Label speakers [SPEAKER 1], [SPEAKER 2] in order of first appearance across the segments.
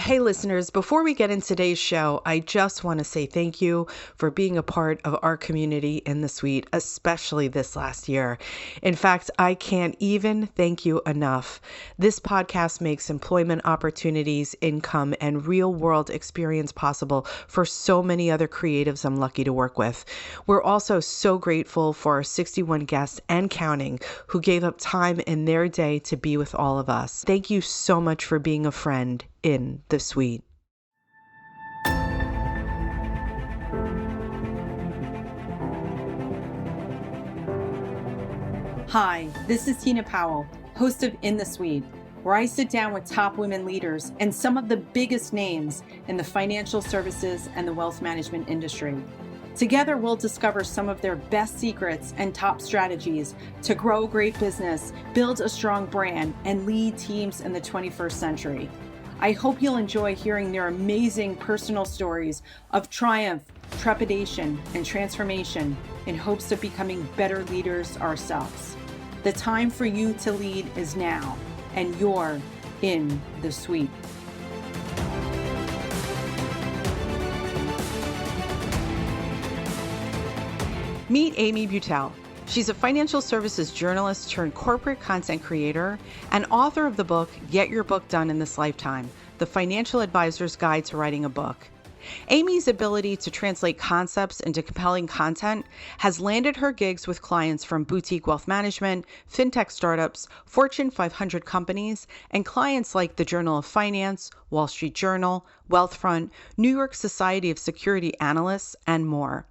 [SPEAKER 1] Hey, listeners, before we get into today's show, I just want to say thank you for being a part of our community in the suite, especially this last year. In fact, I can't even thank you enough. This podcast makes employment opportunities, income, and real world experience possible for so many other creatives I'm lucky to work with. We're also so grateful for our 61 guests and counting who gave up time in their day to be with all of us. Thank you so much for being a friend in the suite.
[SPEAKER 2] Hi, this is Tina Powell, host of In the Suite, where I sit down with top women leaders and some of the biggest names in the financial services and the wealth management industry. Together, we'll discover some of their best secrets and top strategies to grow a great business, build a strong brand, and lead teams in the 21st century. I hope you'll enjoy hearing their amazing personal stories of triumph, trepidation, and transformation in hopes of becoming better leaders ourselves. The time for you to lead is now, and you're in the suite.
[SPEAKER 1] Meet Amy Butell. She's a financial services journalist turned corporate content creator and author of the book, Get Your Book Done in This Lifetime, The Financial Advisor's Guide to Writing a Book. Amy's ability to translate concepts into compelling content has landed her gigs with clients from boutique wealth management, fintech startups, Fortune 500 companies, and clients like the Journal of Finance, Wall Street Journal, Wealthfront, New York Society of Security Analysts, and more.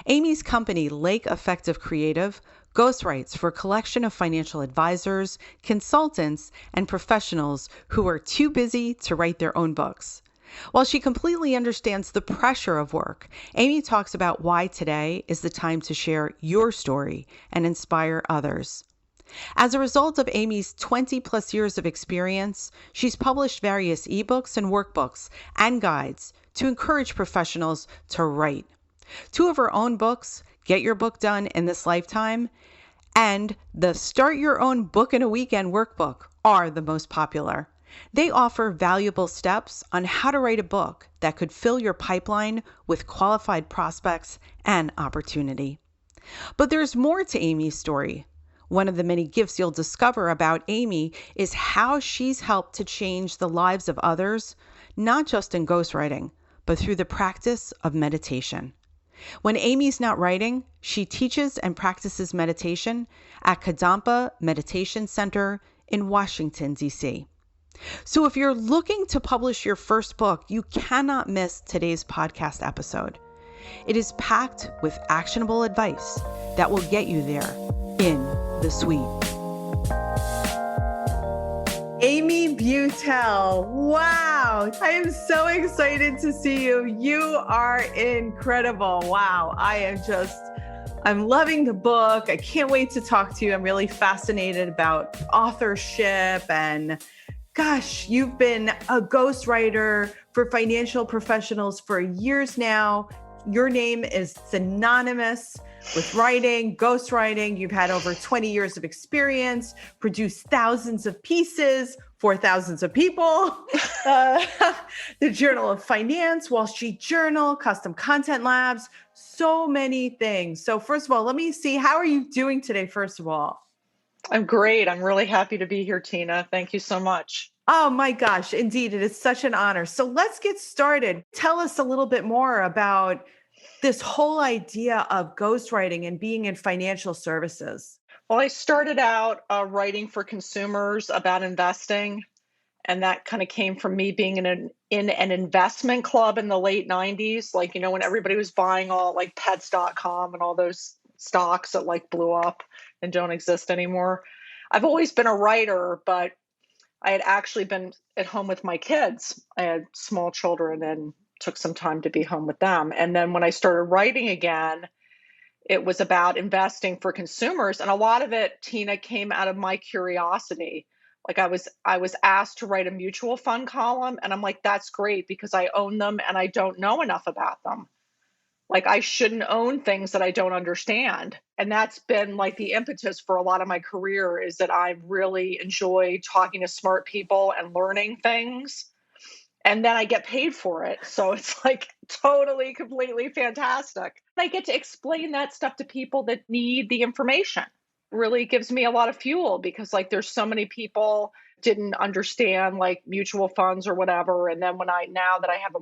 [SPEAKER 1] Amy's company, Lake Effective Creative, ghostwrites for a collection of financial advisors, consultants, and professionals who are too busy to write their own books. While she completely understands the pressure of work, Amy talks about why today is the time to share your story and inspire others. As a result of Amy's 20 plus years of experience, she's published various ebooks and workbooks and guides to encourage professionals to write. Two of her own books, Get Your Book Done in This Lifetime and the Start Your Own Book in a Weekend workbook, are the most popular. They offer valuable steps on how to write a book that could fill your pipeline with qualified prospects and opportunity. But there's more to Amy's story. One of the many gifts you'll discover about Amy is how she's helped to change the lives of others, not just in ghostwriting, but through the practice of meditation. When Amy's not writing, she teaches and practices meditation at Kadampa Meditation Center in Washington, D.C. So if you're looking to publish your first book, you cannot miss today's podcast episode. It is packed with actionable advice that will get you there in the suite. Amy Butell. Wow. I am so excited to see you. You are incredible. Wow. I'm loving the book. I can't wait to talk to you. I'm really fascinated about authorship and gosh, you've been a ghostwriter for financial professionals for years now. Your name is synonymous with writing, ghostwriting. You've had over 20 years of experience, produced thousands of pieces for thousands of people. The Journal of Finance, Wall Street Journal, Custom Content Labs, so many things. So first of all, let me see, how are you doing today, first of all?
[SPEAKER 3] I'm great. I'm really happy to be here, Tina. Thank you so much.
[SPEAKER 1] Oh my gosh, indeed. It is such an honor. So let's get started. Tell us a little bit more about this whole idea of ghostwriting and being in financial services.
[SPEAKER 3] Well, I started out writing for consumers about investing, and that kind of came from me being in an investment club in the late 90s, like, when everybody was buying all like pets.com and all those stocks that like blew up and don't exist anymore. I've always been a writer, but I had actually been at home with my kids. I had small children and took some time to be home with them. And then when I started writing again, it was about investing for consumers. And a lot of it, Tina, came out of my curiosity. Like I was asked to write a mutual fund column, and I'm like, that's great because I own them and I don't know enough about them. Like I shouldn't own things that I don't understand. And that's been like the impetus for a lot of my career, is that I really enjoy talking to smart people and learning things. and then I get paid for it. So it's like totally, completely fantastic. I get to explain that stuff to people that need the information. Really gives me a lot of fuel because like there's so many people didn't understand like mutual funds or whatever. And then now that I have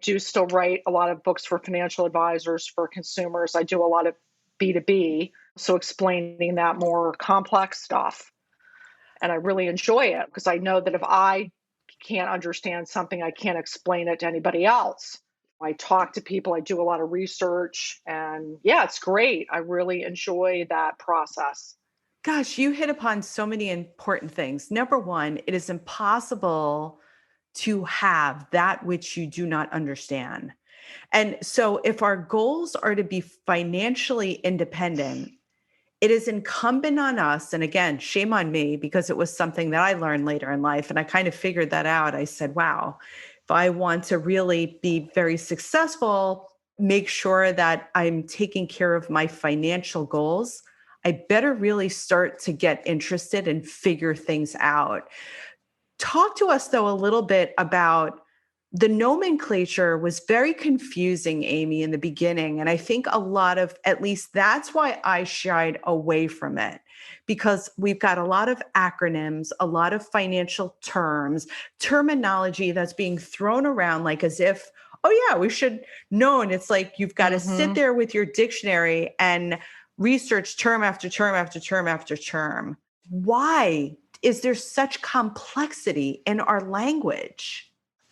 [SPEAKER 3] do still write a lot of books for financial advisors, for consumers, I do a lot of B2B. So explaining that more complex stuff. And I really enjoy it because I know that if I can't understand something, I can't explain it to anybody else. I talk to people, I do a lot of research, and yeah, it's great. I really enjoy that process.
[SPEAKER 1] Gosh, you hit upon so many important things. Number one, it is impossible to have that which you do not understand. And so, if our goals are to be financially independent, it is incumbent on us. And again, shame on me because it was something that I learned later in life. And I kind of figured that out. I said, wow, if I want to really be very successful, make sure that I'm taking care of my financial goals, I better really start to get interested and figure things out. Talk to us, though, a little bit about the nomenclature was very confusing, Amy, in the beginning. And I think a lot of, at least that's why I shied away from it, because we've got a lot of acronyms, a lot of financial terms, terminology that's being thrown around like as if, oh, yeah, we should know. And it's like you've got to sit there with your dictionary and research term after term after term after term. Why is there such complexity in our language?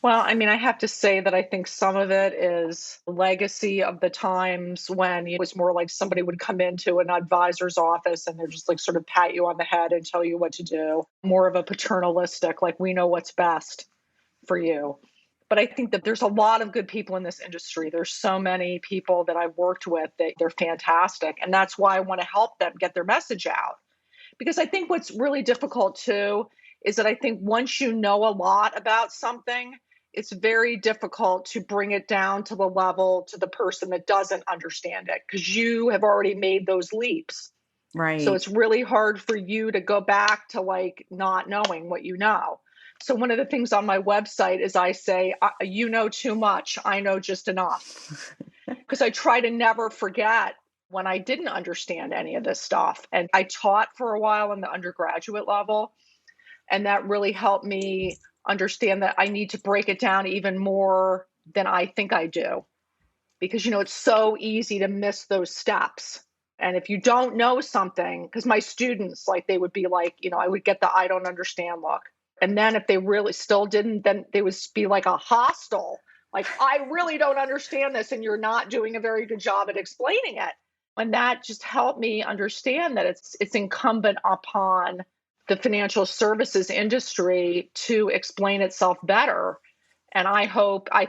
[SPEAKER 3] Well, I mean, I have to say that I think some of it is legacy of the times when it was more like somebody would come into an advisor's office and they're just like sort of pat you on the head and tell you what to do. More of a paternalistic, like we know what's best for you. But I think that there's a lot of good people in this industry. There's so many people that I've worked with that they're fantastic. And that's why I want to help them get their message out. Because I think what's really difficult too is that I think once you know a lot about something, it's very difficult to bring it down to the level to the person that doesn't understand it because you have already made those leaps.
[SPEAKER 1] Right.
[SPEAKER 3] So it's really hard for you to go back to like not knowing what you know. So one of the things on my website is I say, you know too much, I know just enough. Because I try to never forget when I didn't understand any of this stuff. And I taught for a while in the undergraduate level, and that really helped me understand that I need to break it down even more than I think I do. Because, it's so easy to miss those steps. And if you don't know something, because my students, like, they would be like, I would get the I don't understand look. And then if they really still didn't, then they would be like a hostile. Like, I really don't understand this, and you're not doing a very good job at explaining it. And that just helped me understand that it's incumbent upon the financial services industry to explain itself better. And I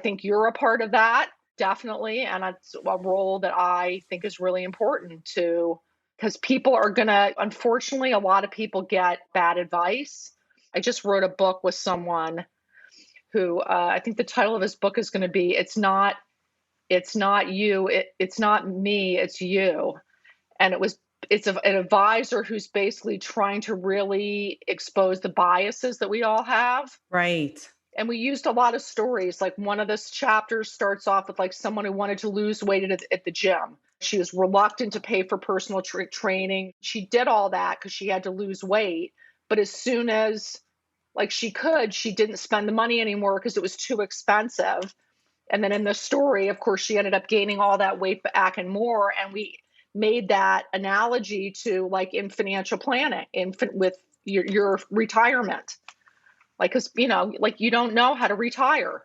[SPEAKER 3] think you're a part of that, definitely. And it's a role that I think is really important to, because people are going to, unfortunately, a lot of people get bad advice. I just wrote a book with someone who I think the title of his book is going to be, it's not you, it's not me, it's you. And it's an advisor who's basically trying to really expose the biases that we all have.
[SPEAKER 1] Right.
[SPEAKER 3] And we used a lot of stories. Like one of the chapters starts off with like someone who wanted to lose weight at the gym. She was reluctant to pay for personal training. She did all that because she had to lose weight. But as soon as like she didn't spend the money anymore because it was too expensive. And then in the story, of course, she ended up gaining all that weight back and more. And we made that analogy to like in financial planning, with your retirement. Like, because, like you don't know how to retire.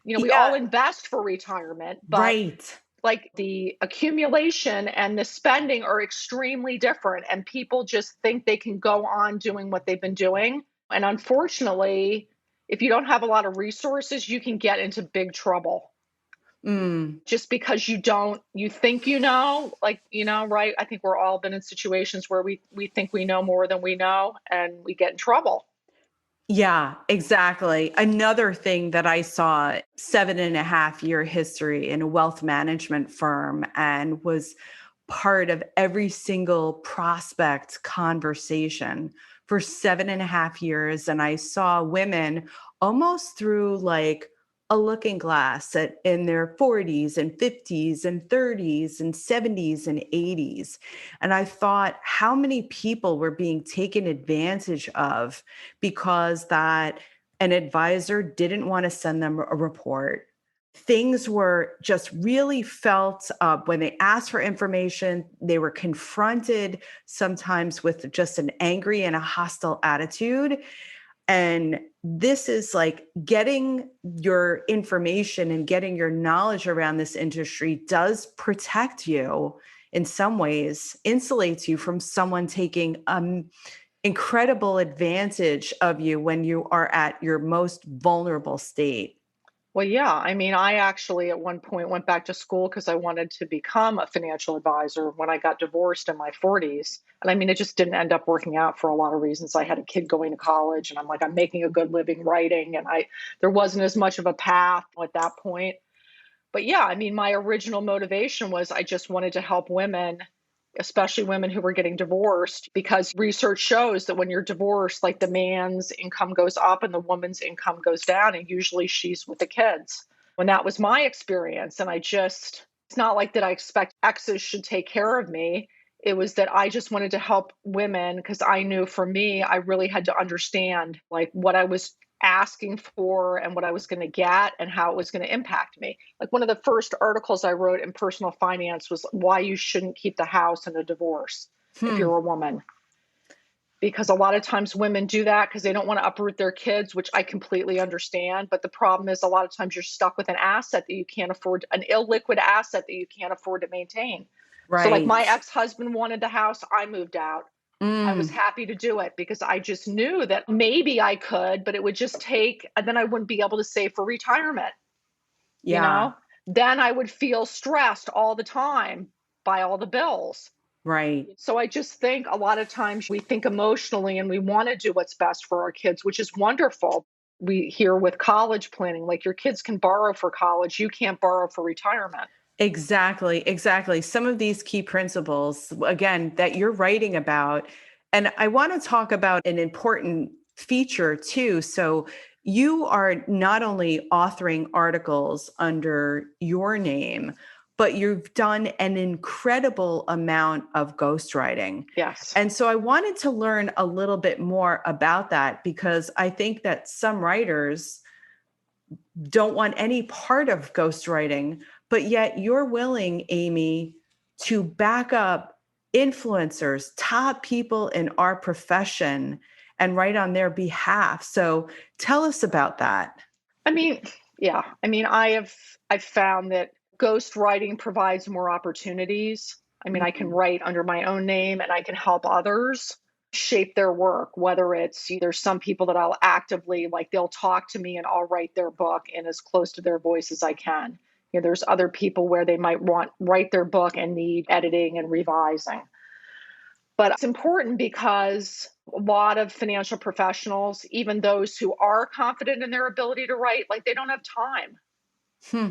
[SPEAKER 3] We all invest for retirement, but
[SPEAKER 1] right.
[SPEAKER 3] Like the accumulation and the spending are extremely different. And people just think they can go on doing what they've been doing. And unfortunately, if you don't have a lot of resources, you can get into big trouble. Just because you think like, right? I think we're all been in situations where we think we know more than we know and we get in trouble.
[SPEAKER 1] Yeah, exactly. Another thing that I saw 7.5 year history in a wealth management firm and was part of every single prospect conversation for 7.5 years. And I saw women almost through like a looking glass in their 40s and 50s and 30s and 70s and 80s. And I thought how many people were being taken advantage of because that an advisor didn't want to send them a report. Things were just really felt when they asked for information, they were confronted sometimes with just an angry and a hostile attitude. And this is like getting your information and getting your knowledge around this industry does protect you in some ways, insulates you from someone taking incredible advantage of you when you are at your most vulnerable state.
[SPEAKER 3] Well, yeah. I mean, I actually at one point went back to school because I wanted to become a financial advisor when I got divorced in my 40s. And I mean, it just didn't end up working out for a lot of reasons. I had a kid going to college and I'm like, I'm making a good living writing. And there wasn't as much of a path at that point. But yeah, I mean, my original motivation was I just wanted to help women, especially women who were getting divorced, because research shows that when you're divorced, like the man's income goes up and the woman's income goes down, and usually she's with the kids. When that was my experience, and it's not like that I expect exes should take care of me. It was that I just wanted to help women because I knew for me, I really had to understand like what I was asking for and what I was going to get and how it was going to impact me. Like one of the first articles I wrote in personal finance was why you shouldn't keep the house in a divorce if you're a woman. Because a lot of times women do that because they don't want to uproot their kids, which I completely understand. But the problem is a lot of times you're stuck with an asset that you can't afford, an illiquid asset that you can't afford to maintain.
[SPEAKER 1] Right.
[SPEAKER 3] So like my ex-husband wanted the house, I moved out. I was happy to do it because I just knew that maybe I could, but it would just take, and then I wouldn't be able to save for retirement.
[SPEAKER 1] Yeah.
[SPEAKER 3] You know, then I would feel stressed all the time by all the bills.
[SPEAKER 1] Right.
[SPEAKER 3] So I just think a lot of times we think emotionally and we want to do what's best for our kids, which is wonderful. We hear with college planning, like your kids can borrow for college, you can't borrow for retirement.
[SPEAKER 1] Exactly, exactly. Some of these key principles, again, that you're writing about. And I want to talk about an important feature too. So you are not only authoring articles under your name, but you've done an incredible amount of ghostwriting.
[SPEAKER 3] Yes.
[SPEAKER 1] And so I wanted to learn a little bit more about that because I think that some writers don't want any part of ghostwriting, but yet you're willing, Amy, to back up influencers, top people in our profession, and write on their behalf. So tell us about that.
[SPEAKER 3] I mean, yeah. I mean, I've found that ghostwriting provides more opportunities. I mean, I can write under my own name and I can help others shape their work, whether it's there's some people that I'll actively like they'll talk to me and I'll write their book in as close to their voice as I can. There's other people where they might write their book and need editing and revising. But it's important because a lot of financial professionals, even those who are confident in their ability to write, like they don't have time.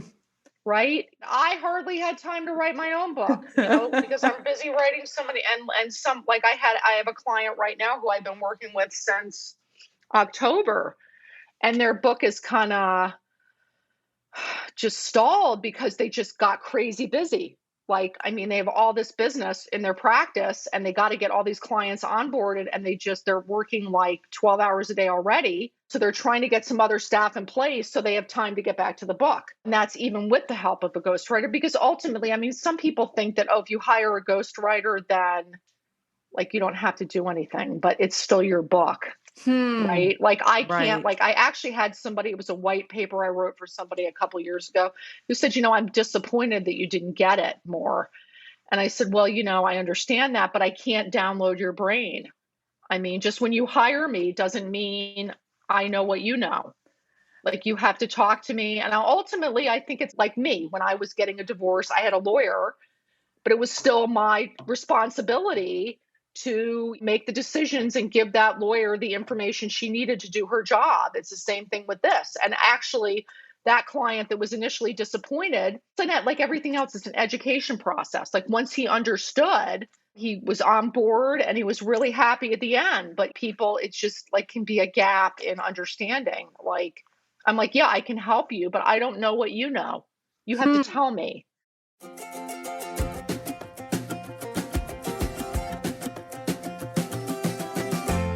[SPEAKER 3] Right? I hardly had time to write my own book, because I'm busy writing so many and some like I have a client right now who I've been working with since October, and their book is kind of just stalled because they just got crazy busy. Like, I mean, they have all this business in their practice and they got to get all these clients onboarded and they're working like 12 hours a day already. So they're trying to get some other staff in place so they have time to get back to the book. And that's even with the help of a ghostwriter, because ultimately, I mean, some people think that, if you hire a ghostwriter, then like you don't have to do anything, but it's still your book. Right? Like I can't, like I actually had somebody, it was a white paper I wrote for somebody a couple years ago who said, I'm disappointed that you didn't get it more. And I said, well, I understand that, but I can't download your brain. I mean, just when you hire me doesn't mean I know what you know. Like you have to talk to me. And ultimately, I think it's like me. When I was getting a divorce, I had a lawyer, but it was still my responsibility to make the decisions and give that lawyer the information she needed to do her job. It's the same thing with this. And actually, that client that was initially disappointed, like everything else, it's an education process. Like once he understood He was on board and he was really happy at the end. But people, it's just like can be a gap in understanding. Like, I'm like, yeah, I can help you, but I don't know what you know. You have to
[SPEAKER 1] Hmm.
[SPEAKER 3] tell me.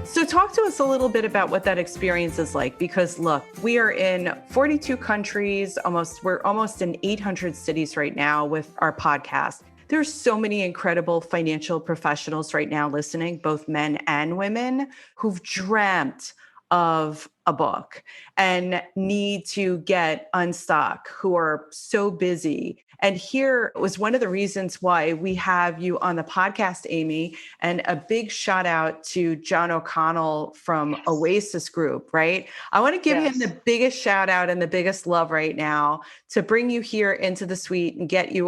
[SPEAKER 1] So talk to us a little bit about what that experience is like, because look, we are in 42 countries, we're almost in 800 cities right now with our podcast. There's so many incredible financial professionals right now listening, both men and women, who've dreamt of a book and need to get unstuck, who are so busy. And here was one of the reasons why we have you on the podcast, Amy, and a big shout out to John O'Connell from
[SPEAKER 3] Yes.
[SPEAKER 1] Oasis Group, right? I want to give him the
[SPEAKER 3] Yes.
[SPEAKER 1] biggest shout out and the biggest love right now to bring you here into the suite and get you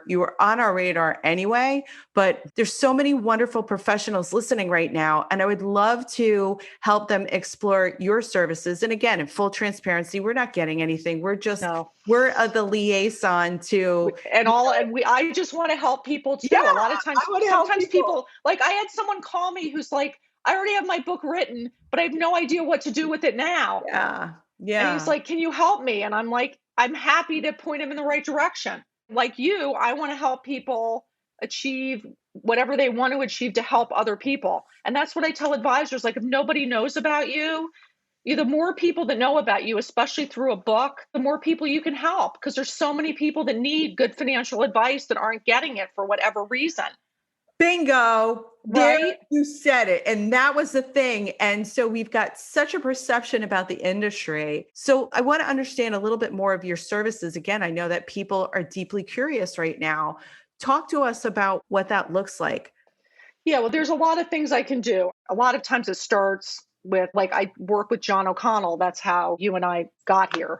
[SPEAKER 1] you were on our radar anyway, but there's so many wonderful professionals listening right now. And I would love to help them explore your services. And again, in full transparency, we're not getting anything.
[SPEAKER 3] No.
[SPEAKER 1] We're the liaison to,
[SPEAKER 3] I just want to help people too.
[SPEAKER 1] yeah,
[SPEAKER 3] A lot of
[SPEAKER 1] I
[SPEAKER 3] times,
[SPEAKER 1] want to help
[SPEAKER 3] sometimes
[SPEAKER 1] people.
[SPEAKER 3] people, like I had someone call me who's like, I already have my book written, but I have no idea what to do with it now.
[SPEAKER 1] Yeah.
[SPEAKER 3] And he's
[SPEAKER 1] Yeah.
[SPEAKER 3] like, can you help me? And I'm like, I'm happy to point him in the right direction. Like you, I want to help people achieve whatever they want to achieve to help other people. And that's what I tell advisors. Like, if nobody knows about you, the more people that know about you, especially through a book, the more people you can help, because there's so many people that need good financial advice that aren't getting it for whatever reason.
[SPEAKER 1] Bingo. There
[SPEAKER 3] Right?
[SPEAKER 1] you said it. And that was the thing. And so we've got such a perception about the industry. So I want to understand a little bit more of your services. Again, I know that people are deeply curious right now. Talk to us about what that looks like.
[SPEAKER 3] Yeah, well, there's a lot of things I can do. A lot of times it starts with, like, I work with John O'Connell. That's how you and I got here.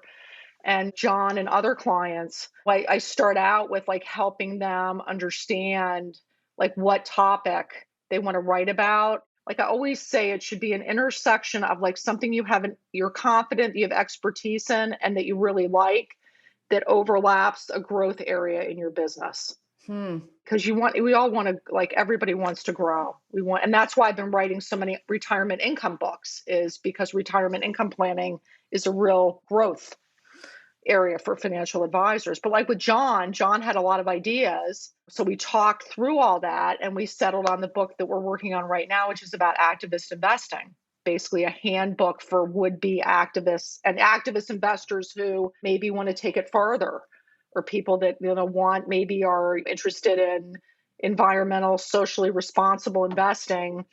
[SPEAKER 3] And John and other clients, I start out with like helping them understand like what topic they want to write about. Like I always say, it should be an intersection of like something you're confident, you have expertise in, and that you really like, that overlaps a growth area in your business.
[SPEAKER 1] Hmm.
[SPEAKER 3] Because we all want to, like, everybody wants to grow. And that's why I've been writing so many retirement income books, is because retirement income planning is a real growth area for financial advisors. But like with John had a lot of ideas. So we talked through all that and we settled on the book that we're working on right now, which is about activist investing. Basically a handbook for would-be activists and activist investors who maybe want to take it further, or people that maybe are interested in environmental, socially responsible investing,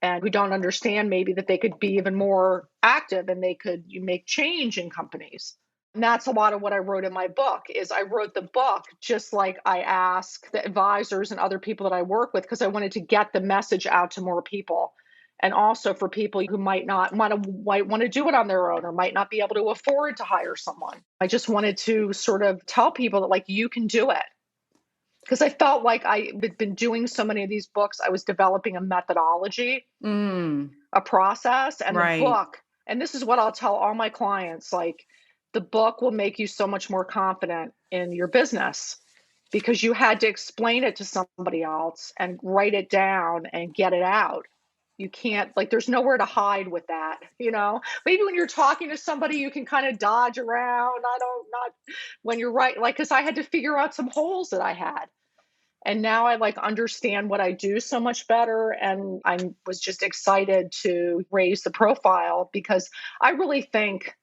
[SPEAKER 3] and who don't understand maybe that they could be even more active and they could make change in companies. And that's a lot of what I wrote in my book. Is I wrote the book just like I ask the advisors and other people that I work with, because I wanted to get the message out to more people. And also for people who might want to do it on their own, or might not be able to afford to hire someone. I just wanted to sort of tell people that, like, you can do it. Because I felt like I've been doing so many of these books, I was developing a methodology, a process, and the
[SPEAKER 1] Right.
[SPEAKER 3] book. And this is what I'll tell all my clients, like, the book will make you so much more confident in your business, because you had to explain it to somebody else and write it down and get it out. You can't, like, there's nowhere to hide with that, Maybe when you're talking to somebody, you can kind of dodge around. Not when you're right, like, because I had to figure out some holes that I had. And now I like understand what I do so much better. And I was just excited to raise the profile, because I really think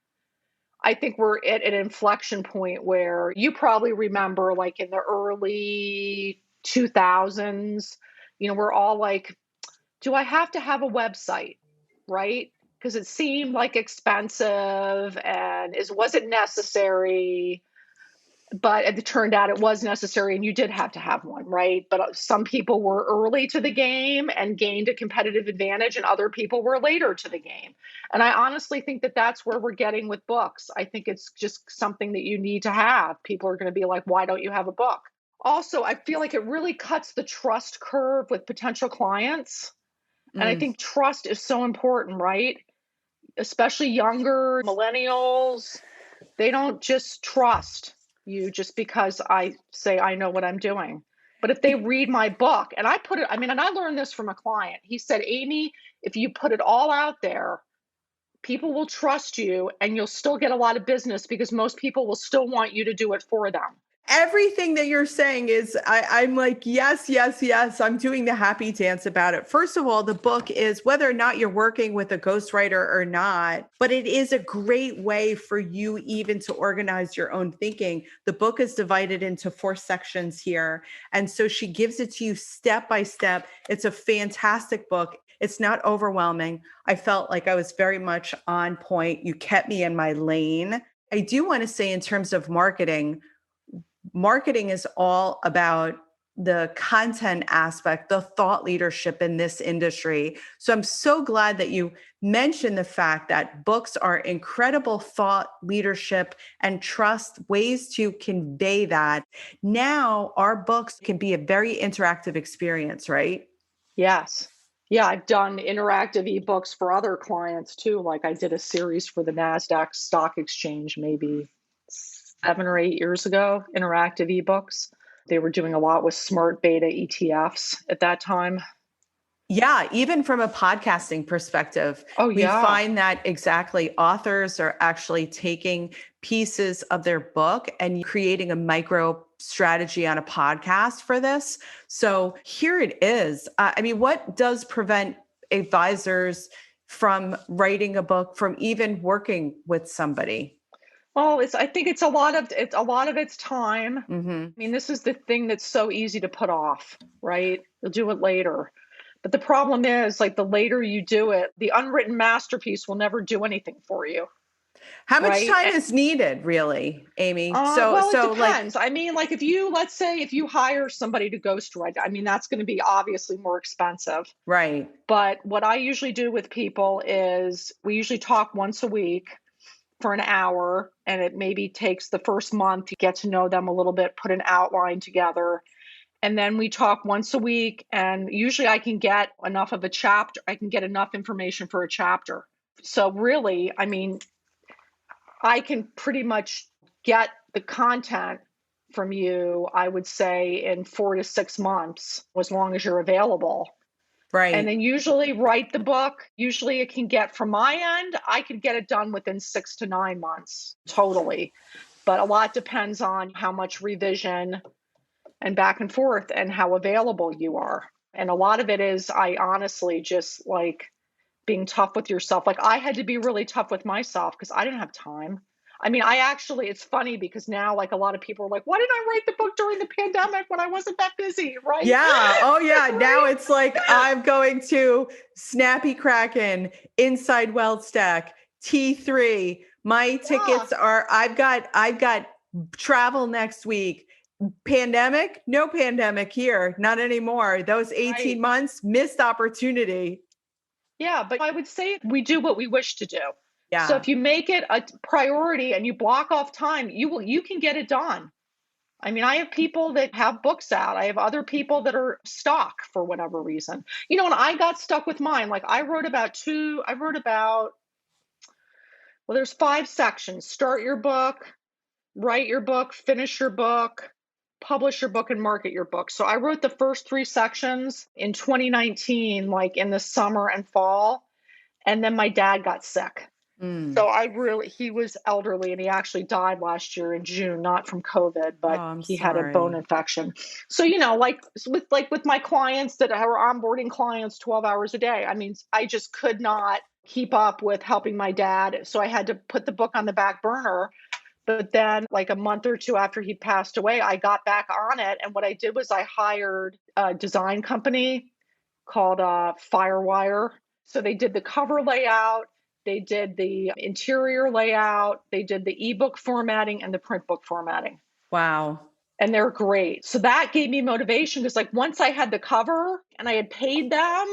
[SPEAKER 3] we're at an inflection point where you probably remember, like in the early 2000s, we're all like, do I have to have a website? Right? Because it seemed like expensive and was it necessary? But it turned out it was necessary, and you did have to have one, right? But some people were early to the game and gained a competitive advantage, and other people were later to the game. And I honestly think that that's where we're getting with books. I think it's just something that you need to have. People are going to be like, why don't you have a book? Also, I feel like it really cuts the trust curve with potential clients. And I think trust is so important, right? Especially younger millennials, they don't just trust you just because I say I know what I'm doing. But if they read my book and I put it, I mean, and I learned this from a client. He said, Amy, if you put it all out there, people will trust you and you'll still get a lot of business because most people will still want you to do it for them.
[SPEAKER 4] Everything that you're saying is, I'm like, yes, yes, yes. I'm doing the happy dance about it. First of all, the book is, whether or not you're working with a ghostwriter or not, but it is a great way for you even to organize your own thinking. The book is divided into 4 sections here. And so she gives it to you step by step. It's a fantastic book. It's not overwhelming. I felt like I was very much on point. You kept me in my lane. I do want to say, in terms of marketing is all about the content aspect, the thought leadership in this industry. So I'm so glad that you mentioned the fact that books are incredible thought leadership and trust ways to convey that. Now our books can be a very interactive experience, right?
[SPEAKER 3] Yes. Yeah, I've done interactive ebooks for other clients too. Like I did a series for the NASDAQ stock exchange maybe 7 or 8 years ago, interactive ebooks. They were doing a lot with smart beta ETFs at that time.
[SPEAKER 4] Yeah, even from a podcasting perspective,
[SPEAKER 3] Oh,
[SPEAKER 4] we
[SPEAKER 3] yeah.
[SPEAKER 4] find that exactly authors are actually taking pieces of their book and creating a micro strategy on a podcast for this. So here it is. I mean, what does prevent advisors from writing a book, from even working with somebody?
[SPEAKER 3] Well, I think it's a lot of its time.
[SPEAKER 4] Mm-hmm.
[SPEAKER 3] I mean, this is the thing that's so easy to put off, right? You'll do it later. But the problem is, like, the later you do it, the unwritten masterpiece will never do anything for you.
[SPEAKER 4] How much
[SPEAKER 3] Right?
[SPEAKER 4] time is needed, really, Amy?
[SPEAKER 3] Well, it
[SPEAKER 4] Like,
[SPEAKER 3] depends. I mean, like let's say if you hire somebody to ghostwrite, I mean, that's going to be obviously more expensive.
[SPEAKER 4] right.
[SPEAKER 3] But what I usually do with people is we usually talk once a week for an hour, and it maybe takes the first month to get to know them a little bit, put an outline together. And then we talk once a week, and usually I can get enough of a chapter. I can get enough information for a chapter. So really, I mean, I can pretty much get the content from you, I would say, in 4 to 6 months, as long as you're available.
[SPEAKER 4] Right.
[SPEAKER 3] And then usually write the book. Usually it can get, from my end, I could get it done within 6 to 9 months, totally. But a lot depends on how much revision and back and forth and how available you are. And a lot of it is, I honestly just like being tough with yourself. Like I had to be really tough with myself because I didn't have time. I mean, it's funny because now, like, a lot of people are like, why didn't I write the book during the pandemic when I wasn't that busy? Right.
[SPEAKER 4] Yeah. Oh, yeah.
[SPEAKER 3] Right?
[SPEAKER 4] Now it's like, I'm going to Snappy Kraken, Inside Wealth Stack, T3. My tickets are, I've got travel next week. Pandemic, no pandemic here, not anymore. Those 18 months, missed opportunity.
[SPEAKER 3] Yeah, but I would say we do what we wish to do.
[SPEAKER 4] Yeah.
[SPEAKER 3] So if you make it a priority and you block off time, you can get it done. I mean, I have people that have books out. I have other people that are stuck for whatever reason. You know, and I got stuck with mine. Like well, there's 5 sections. Start your book, write your book, finish your book, publish your book, and market your book. So I wrote the first 3 sections in 2019, like in the summer and fall. And then my dad got sick. So he was elderly and he actually died last year in June, not from COVID, but he had a bone infection. So, you know, with my clients that are onboarding clients 12 hours a day, I mean, I just could not keep up with helping my dad. So I had to put the book on the back burner. But then, like a month or 2 after he passed away, I got back on it. And what I did was I hired a design company called Firewire. So they did the cover layout, they did the interior layout, they did the ebook formatting and the print book formatting.
[SPEAKER 4] Wow.
[SPEAKER 3] And they're great. So that gave me motivation because, like, once I had the cover and I had paid them,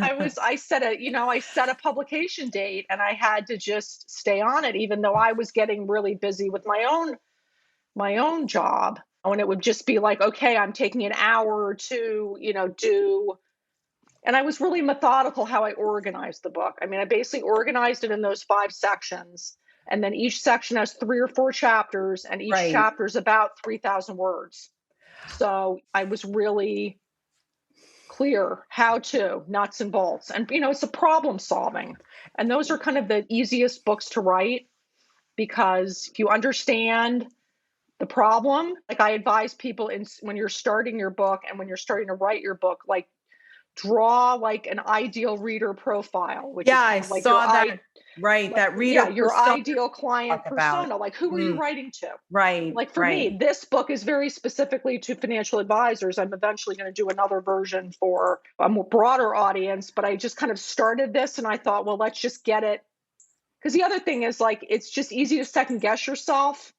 [SPEAKER 3] I set a publication date and I had to just stay on it, even though I was getting really busy with my own job. And it would just be like, okay, I'm taking an hour or two, do. And I was really methodical how I organized the book. I mean, I basically organized it in those 5 sections. And then each section has 3 or 4 chapters, and each chapter is about 3,000 words. So I was really clear how to, nuts and bolts. And, it's a problem solving. And those are kind of the easiest books to write because if you understand the problem, like I advise people when you're starting your book and when you're starting to write your book, like draw like an ideal reader profile, which
[SPEAKER 4] Yeah,
[SPEAKER 3] is
[SPEAKER 4] I
[SPEAKER 3] kind of like your
[SPEAKER 4] saw that. Right. That reader
[SPEAKER 3] your
[SPEAKER 4] persona
[SPEAKER 3] ideal
[SPEAKER 4] talk
[SPEAKER 3] client
[SPEAKER 4] about.
[SPEAKER 3] persona. Like who are you writing to?
[SPEAKER 4] Right.
[SPEAKER 3] Like for
[SPEAKER 4] Right.
[SPEAKER 3] me, this book is very specifically to financial advisors. I'm eventually going to do another version for a more broader audience, but I just kind of started this and I thought, well, let's just get it. Because the other thing is like, it's just easy to second guess yourself.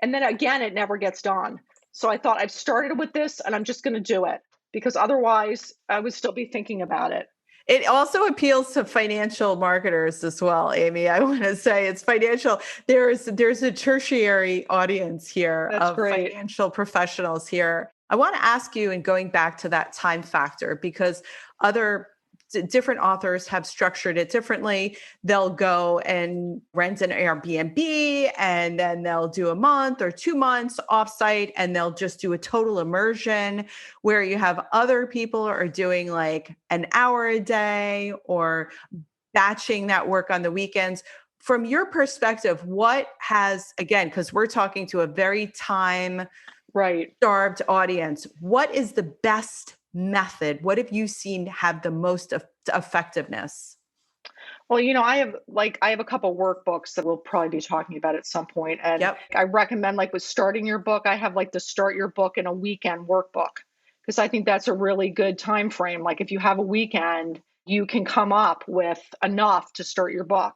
[SPEAKER 3] And then again, it never gets done. So I thought I've started with this and I'm just going to do it because otherwise I would still be thinking about it.
[SPEAKER 4] It also appeals to financial marketers as well, Amy. I want to say it's financial. There's a tertiary audience here
[SPEAKER 3] That's
[SPEAKER 4] of
[SPEAKER 3] great.
[SPEAKER 4] financial professionals here. I want to ask you, and going back to that time factor, because different authors have structured it differently. They'll go and rent an Airbnb and then they'll do a month or 2 months offsite and they'll just do a total immersion, where you have other people are doing like an hour a day or batching that work on the weekends. From your perspective, what has, again, because we're talking to a very time starved audience, what is the best method? What have you seen have the most effectiveness?
[SPEAKER 3] Well, I have a couple workbooks that we'll probably be talking about at some point. And I recommend like with starting your book, I have like the start your book in a weekend workbook because I think that's a really good time frame. Like if you have a weekend, you can come up with enough to start your book.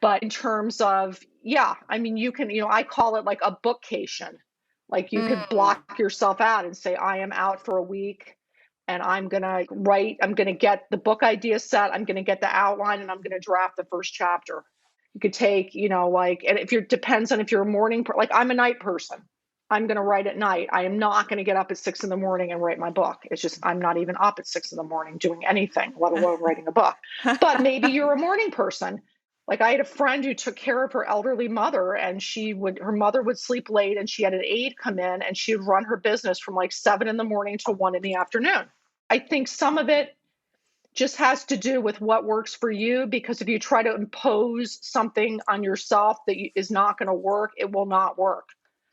[SPEAKER 3] But in terms of, you can, I call it like a bookcation. Like you could block yourself out and say, I am out for a week and I'm going to write, I'm going to get the book idea set, I'm going to get the outline, and I'm going to draft the first chapter. You could take, and if depends on if you're a morning, like I'm a night person. I'm going to write at night. I am not going to get up at 6 a.m. and write my book. It's just, I'm not even up at 6 a.m. doing anything, let alone writing a book. But maybe you're a morning person. Like I had a friend who took care of her elderly mother and her mother would sleep late and she had an aide come in and she would run her business from like 7 a.m. to 1 p.m. I think some of it just has to do with what works for you, because if you try to impose something on yourself that is not going to work, it will not work.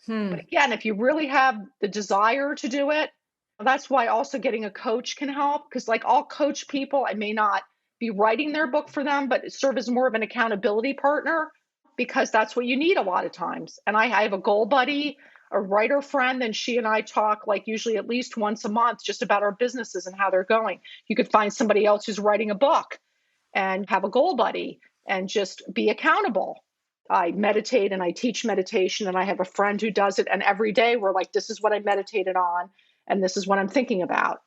[SPEAKER 3] But again, if you really have the desire to do it, that's why also getting a coach can help, because like I'll coach people. I may not be writing their book for them, but serve as more of an accountability partner, because that's what you need a lot of times. And I have a goal buddy, a writer friend, and she and I talk like usually at least once a month just about our businesses and how they're going. You could find somebody else who's writing a book and have a goal buddy and just be accountable. I meditate and I teach meditation, and I have a friend who does it. And every day we're like, this is what I meditated on and this is what I'm thinking about.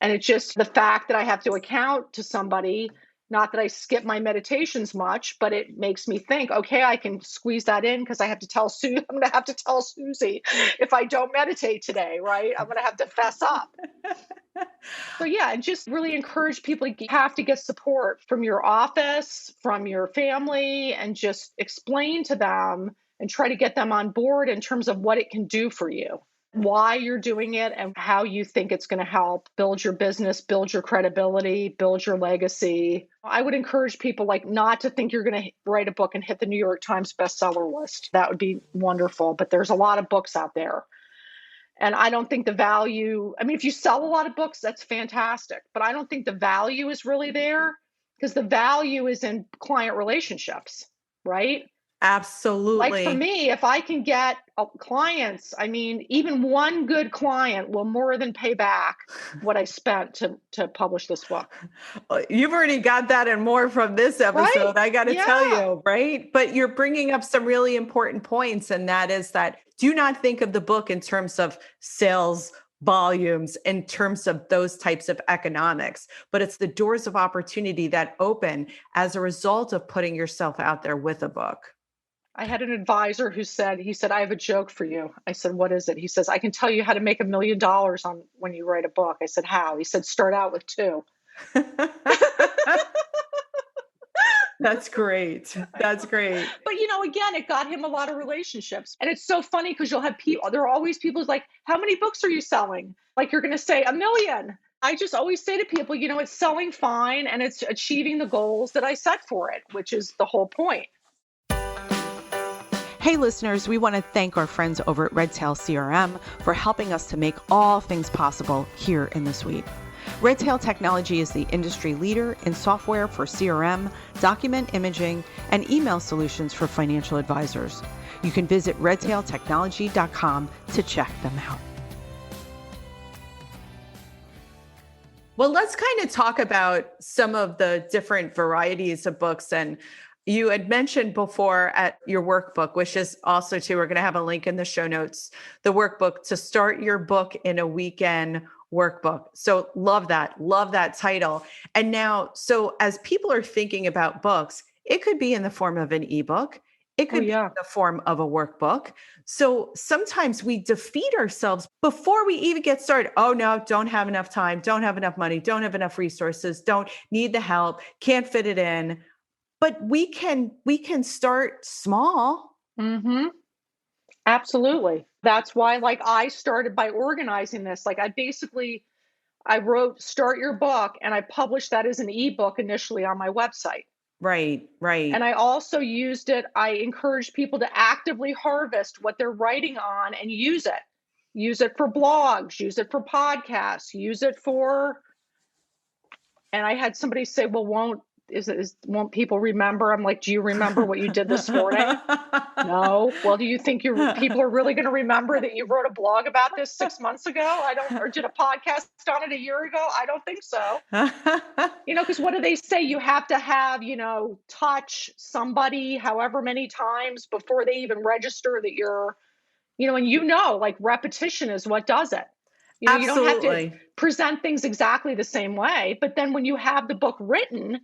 [SPEAKER 3] And it's just the fact that I have to account to somebody, not that I skip my meditations much, but it makes me think, okay, I can squeeze that in because I'm going to have to tell Susie if I don't meditate today, right? I'm going to have to fess up. So and just really encourage people. You have to get support from your office, from your family, and just explain to them and try to get them on board in terms of what it can do for you, why you're doing it, and how you think it's going to help build your business, build your credibility, build your legacy. I would encourage people not to think you're going to write a book and hit the New York Times bestseller list. That would be wonderful, but there's a lot of books out there. And I don't think the value, if you sell a lot of books, that's fantastic, but I don't think the value is really there, because the value is in client relationships, right?
[SPEAKER 4] Absolutely.
[SPEAKER 3] Like for me, if I can get clients, even one good client will more than pay back what I spent to publish this book.
[SPEAKER 4] You've already got that and more from this episode, right? I got to tell you, right? But you're bringing up some really important points. And that is that do not think of the book in terms of sales volumes, in terms of those types of economics, but it's the doors of opportunity that open as a result of putting yourself out there with a book.
[SPEAKER 3] I had an advisor who said, I have a joke for you. I said, what is it? He says, I can tell you how to make $1 million on when you write a book. I said, how? He said, start out with 2.
[SPEAKER 4] That's great. That's great.
[SPEAKER 3] But again, it got him a lot of relationships. And it's so funny because you'll have people, there are always people who's like, how many books are you selling? Like you're going to say 1,000,000. I just always say to people, it's selling fine and it's achieving the goals that I set for it, which is the whole point.
[SPEAKER 1] Hey listeners, we want to thank our friends over at Redtail CRM for helping us to make all things possible here in the suite. Redtail Technology is the industry leader in software for CRM, document imaging, and email solutions for financial advisors. You can visit redtailtechnology.com to check them out.
[SPEAKER 4] Well, let's kind of talk about some of the different varieties of books. And you had mentioned before at your workbook, which is also too, we're going to have a link in the show notes, the workbook to start your book in a weekend workbook. So love that title. And now, so as people are thinking about books, it could be in the form of an ebook. It could be in the form of a workbook. So sometimes we defeat ourselves before we even get started. Oh no, don't have enough time, don't have enough money, don't have enough resources, don't need the help, can't fit it in. But we can start small.
[SPEAKER 3] Mm-hmm. Absolutely. That's why I started by organizing this. I wrote Start Your Book and I published that as an ebook initially on my website.
[SPEAKER 4] Right.
[SPEAKER 3] And I also used it. I encourage people to actively harvest what they're writing on and use it. Use it for blogs, use it for podcasts, use it for, and I had somebody say, well, won't people remember? I'm like, do you remember what you did this morning? No. Well, do you think people are really going to remember that you wrote a blog about this 6 months ago? Or did a podcast on it a year ago? I don't think so. Because what do they say? You have to have, touch somebody however many times before they even register that you're, and repetition is what does it. You don't have to present things exactly the same way. But then when you have the book written,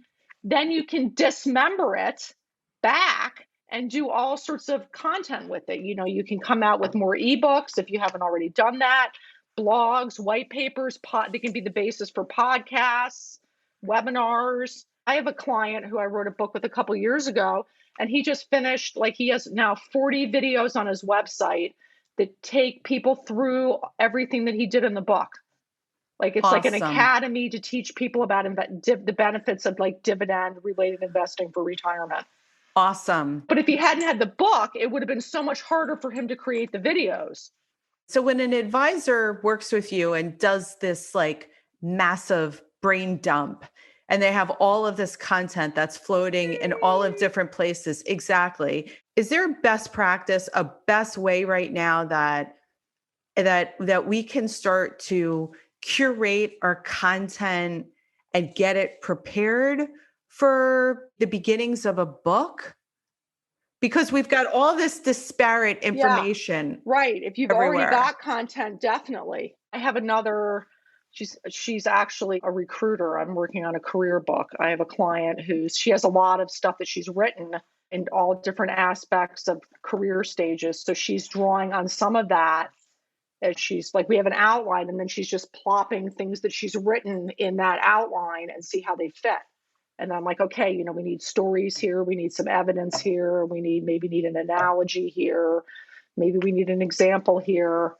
[SPEAKER 3] then you can dismember it back and do all sorts of content with it. You can come out with more ebooks if you haven't already done that, blogs, white papers, they can be the basis for podcasts, webinars. I have a client who I wrote a book with a couple years ago, and he just finished, he has now 40 videos on his website that take people through everything that he did in the book. It's
[SPEAKER 4] awesome.
[SPEAKER 3] Like an academy to teach people about the benefits of dividend related investing for retirement.
[SPEAKER 4] Awesome.
[SPEAKER 3] But if he hadn't had the book, it would have been so much harder for him to create the videos.
[SPEAKER 4] So when an advisor works with you and does this massive brain dump, and they have all of this content that's floating in all of different places. Exactly. Is there a best practice, a best way right now that we can start to curate our content and get it prepared for the beginnings of a book? Because we've got all this disparate information.
[SPEAKER 3] Yeah, right. If you've
[SPEAKER 4] everywhere.
[SPEAKER 3] Already got content, definitely. I have another, she's actually a recruiter. I'm working on a career book. I have a client she has a lot of stuff that she's written in all different aspects of career stages. So she's drawing on some of that. As she's we have an outline, and then she's just plopping things that she's written in that outline and see how they fit. And I'm like, okay, we need stories here. We need some evidence here. We maybe need an analogy here. Maybe we need an example here.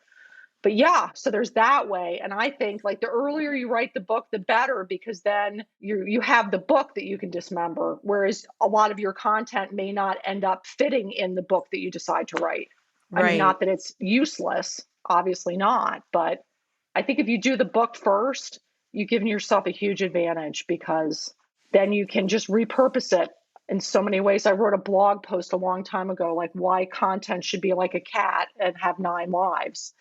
[SPEAKER 3] But yeah, so there's that way. And I think the earlier you write the book, the better, because then you have the book that you can dismember. Whereas a lot of your content may not end up fitting in the book that you decide to write.
[SPEAKER 4] Right.
[SPEAKER 3] I mean, not that it's useless. Obviously not. But I think if you do the book first, you've given yourself a huge advantage, because then you can just repurpose it in so many ways. I wrote a blog post a long time ago, why content should be like a cat and have 9 lives.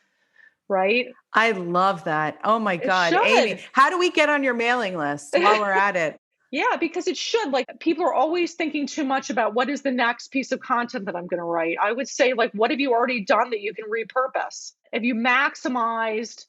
[SPEAKER 3] Right?
[SPEAKER 4] I love that. Oh my God, Amy, how do we get on your mailing list while we're at it?
[SPEAKER 3] Yeah, because it should. People are always thinking too much about what is the next piece of content that I'm going to write. I would say, what have you already done that you can repurpose? Have you maximized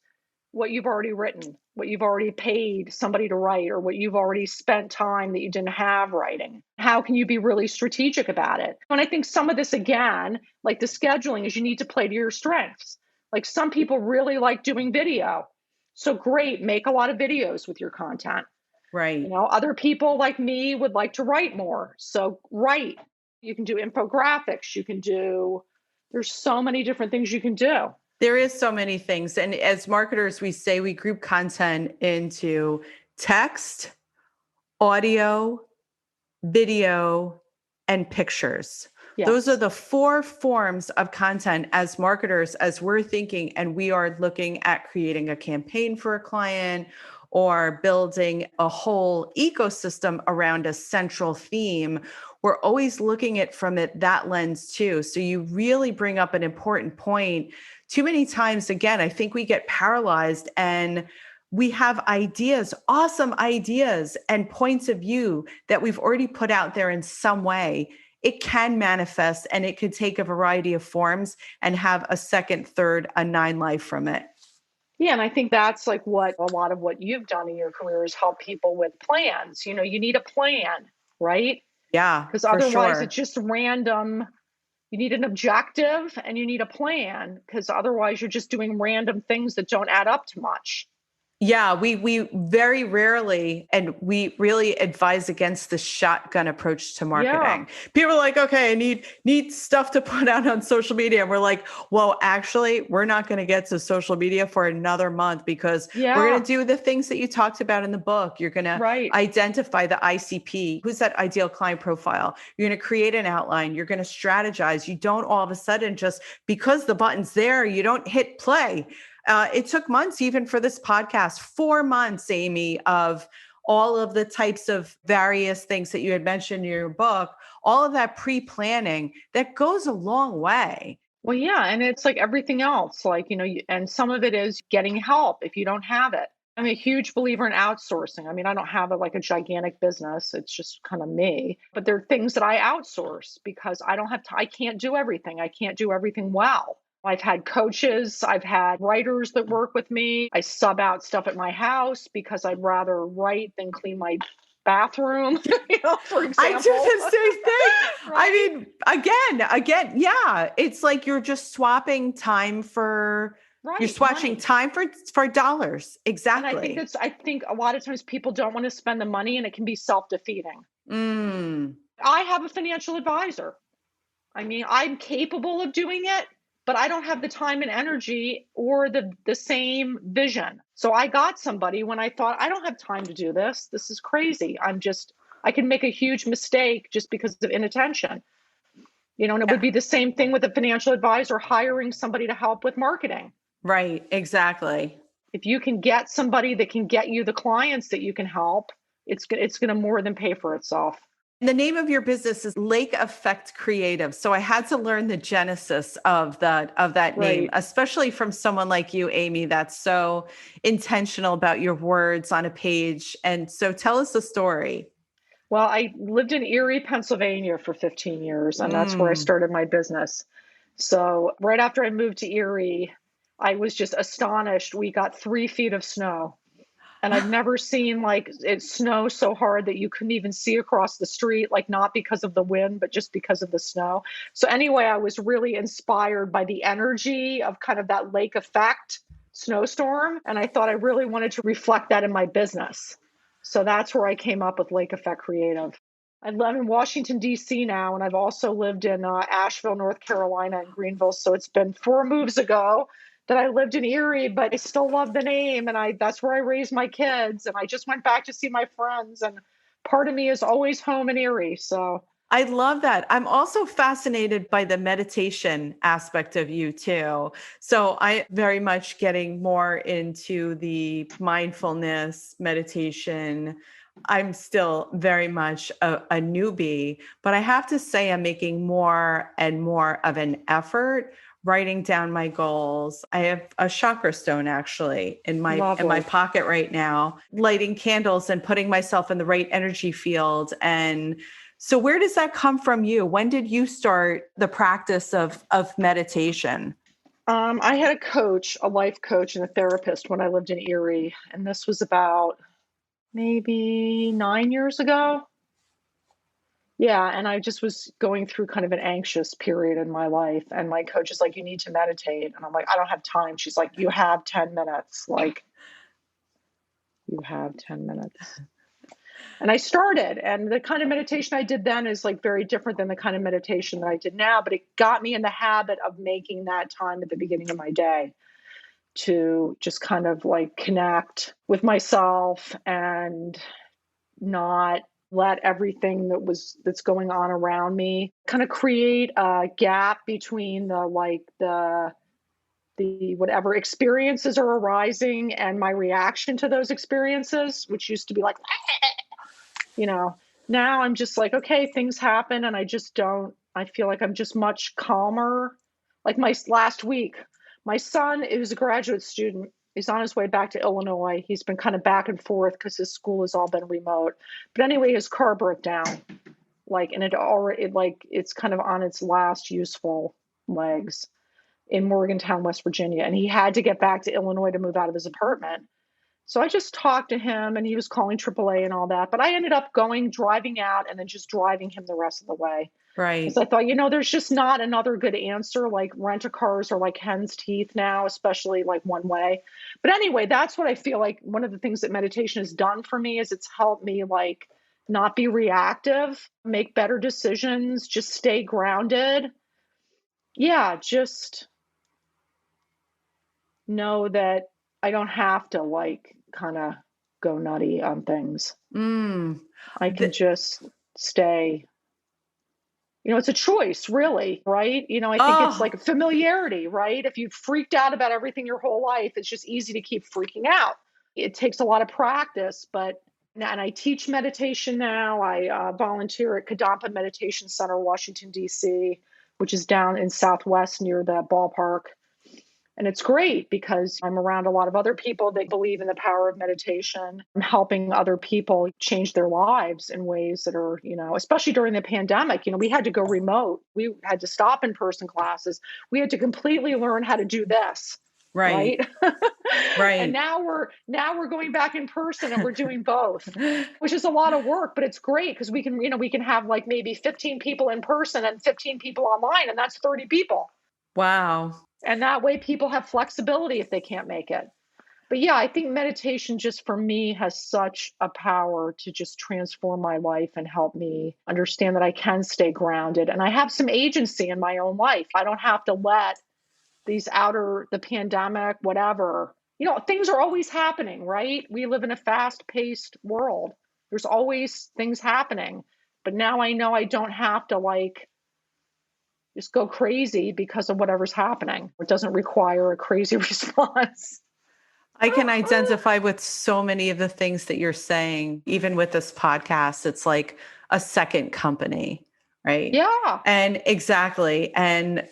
[SPEAKER 3] what you've already written, what you've already paid somebody to write, or what you've already spent time that you didn't have writing? How can you be really strategic about it? And I think some of this, again, the scheduling, is you need to play to your strengths. Some people really like doing video. So great, make a lot of videos with your content.
[SPEAKER 4] Right.
[SPEAKER 3] Other people like me would like to write more. So write. You can do infographics. There's so many different things you can do.
[SPEAKER 4] There is so many things. And as marketers, we say we group content into text, audio, video, and pictures. Those are
[SPEAKER 3] Yes.
[SPEAKER 4] the 4 forms of content as marketers, as we're thinking, and we are looking at creating a campaign for a client or building a whole ecosystem around a central theme. We're always looking at from that lens too. So you really bring up an important point. Too many times, again, I think we get paralyzed and we have ideas, awesome ideas and points of view that we've already put out there in some way. It can manifest and it could take a variety of forms and have a second, third, a 9 life from it.
[SPEAKER 3] Yeah, and I think that's like what a lot of what you've done in your career is help people with plans. You need a plan, right?
[SPEAKER 4] Yeah,
[SPEAKER 3] Because
[SPEAKER 4] for
[SPEAKER 3] otherwise it's
[SPEAKER 4] sure.
[SPEAKER 3] just random. You need an objective and you need a plan because otherwise you're just doing random things that don't add up to much.
[SPEAKER 4] Yeah, we very rarely, and we really advise against the shotgun approach to
[SPEAKER 3] Yeah,
[SPEAKER 4] marketing. People are like, okay, I need stuff to put out on social media. And we're like, well, actually, we're not going to get to social media for another month because we're going
[SPEAKER 3] yeah,
[SPEAKER 4] to do the things that you talked about in the book. You're going to
[SPEAKER 3] right.
[SPEAKER 4] identify the ICP. Who's that ideal client profile? You're going to create an outline. You're going to strategize. You don't all of a sudden just because the button's there, you don't hit play. It took months, even for this podcast, 4 months, Amy, of all of the types of various things that you had mentioned in your book, all of that pre-planning that goes a long way.
[SPEAKER 3] Well, yeah, and it's like everything else, like, and some of it is getting help if you don't have it. I'm a huge believer in outsourcing. I mean, I don't have a gigantic business. It's just kind of me. But there are things that I outsource because I don't have to, I can't do everything. I can't do everything well. I've had coaches, I've had writers that work with me. I sub out stuff at my house because I'd rather write than clean my bathroom, for
[SPEAKER 4] I do
[SPEAKER 3] example.
[SPEAKER 4] the same thing. I
[SPEAKER 3] Right?
[SPEAKER 4] mean, again, yeah, it's like you're just swapping time for you're
[SPEAKER 3] Right.
[SPEAKER 4] swatching
[SPEAKER 3] Money.
[SPEAKER 4] time for dollars.
[SPEAKER 3] And
[SPEAKER 4] Exactly.
[SPEAKER 3] I think a lot of times people don't want to spend the money and it can be self-defeating.
[SPEAKER 4] Mm,
[SPEAKER 3] I have a financial advisor. I mean, I'm capable of doing it, but I don't have the time and energy or the same vision. So I got somebody when I thought I don't have time to do this. This is crazy. I can make a huge mistake just because of inattention. And it would
[SPEAKER 4] yeah,
[SPEAKER 3] be the same thing with a financial advisor hiring somebody to help with marketing.
[SPEAKER 4] right. Exactly.
[SPEAKER 3] If you can get somebody that can get you the clients that you can help, it's going to more than pay for itself.
[SPEAKER 4] The name of your business is Lake Effect Creative. So I had to learn the genesis of that name,
[SPEAKER 3] Right.
[SPEAKER 4] especially from someone like you, Amy, that's so intentional about your words on a page. And so tell us the story.
[SPEAKER 3] Well, I lived in Erie, Pennsylvania for 15 years, and that's where I
[SPEAKER 4] Mm.
[SPEAKER 3] started my business. So, right after I moved to Erie, I was just astonished. We got 3 feet of snow. And I've never seen like it snow so hard that you couldn't even see across the street, like not because of the wind, but just because of the snow. So, anyway, I was really inspired by the energy of kind of that lake effect snowstorm. And I thought I really wanted to reflect that in my business. So that's where I came up with Lake Effect Creative. I live in Washington, D.C. now, and I've also lived in Asheville, North Carolina, and Greenville. So it's been 4 moves ago that I lived in Erie, but I still love the name, and that's where I raised my kids. And I just went back to see my friends, and part of me is always home in Erie. So
[SPEAKER 4] I love that. I'm also fascinated by the meditation aspect of you too. So I very much getting more into the mindfulness meditation. I'm still very much a newbie, but I have to say I'm making more and more of an effort writing down my goals. I have a chakra stone actually in my
[SPEAKER 3] lovely.
[SPEAKER 4] pocket right now, lighting candles and putting myself in the right energy field. And so where does that come from you? When did you start the practice of meditation?
[SPEAKER 3] I had a coach, a life coach, and a therapist when I lived in Erie, and this was about maybe 9 years ago. Yeah, and I just was going through kind of an anxious period in my life. And my coach is like, you need to meditate. And I'm like, I don't have time. She's like, you have 10 minutes. Like, you have 10 minutes. And I started, and the kind of meditation I did then is like very different than the kind of meditation that I did now, but it got me in the habit of making that time at the beginning of my day to just kind of like connect with myself and not let everything that's going on around me kind of create a gap between the whatever experiences are arising and my reaction to those experiences, which used to be like, now I'm just like, okay, things happen. And I feel like I'm just much calmer. Like last week, my son is a graduate student. He's on his way back to Illinois. He's been kind of back and forth because his school has all been remote. But anyway, his car broke down. It's kind of on its last useful legs in Morgantown, West Virginia. And he had to get back to Illinois to move out of his apartment. So I just talked to him, and he was calling AAA and all that. But I ended up driving out, and then just driving him the rest of the way.
[SPEAKER 4] Right.
[SPEAKER 3] Because I thought, there's just not another good answer. Like rent-a-cars are like hen's teeth now, especially like one way. But anyway, that's what I feel like one of the things that meditation has done for me is it's helped me like not be reactive, make better decisions, just stay grounded. Yeah, just know that I don't have to like kind of go nutty on things. I can just stay. It's a choice, really, right? I think it's like a familiarity, right? If you've freaked out about everything your whole life, it's just easy to keep freaking out. It takes a lot of practice, and I teach meditation now. I volunteer at Kadampa Meditation Center, Washington, D.C., which is down in Southwest near the ballpark. And it's great because I'm around a lot of other people that believe in the power of meditation. I'm helping other people change their lives in ways that are, especially during the pandemic. We had to go remote. We had to stop in-person classes. We had to completely learn how to do this. Right.
[SPEAKER 4] Right.
[SPEAKER 3] And now we're going back in person and we're doing both, which is a lot of work, but it's great because we can have like maybe 15 people in person and 15 people online, and that's 30 people.
[SPEAKER 4] Wow.
[SPEAKER 3] And that way people have flexibility if they can't make it. But yeah, I think meditation just for me has such a power to just transform my life and help me understand that I can stay grounded and I have some agency in my own life. I don't have to let the pandemic, whatever, things are always happening, right? We live in a fast-paced world. There's always things happening. But now I know I don't have to like just go crazy because of whatever's happening. It doesn't require a crazy response.
[SPEAKER 4] I can identify with so many of the things that you're saying. Even with this podcast, it's like a second company, right?
[SPEAKER 3] Yeah.
[SPEAKER 4] And exactly. And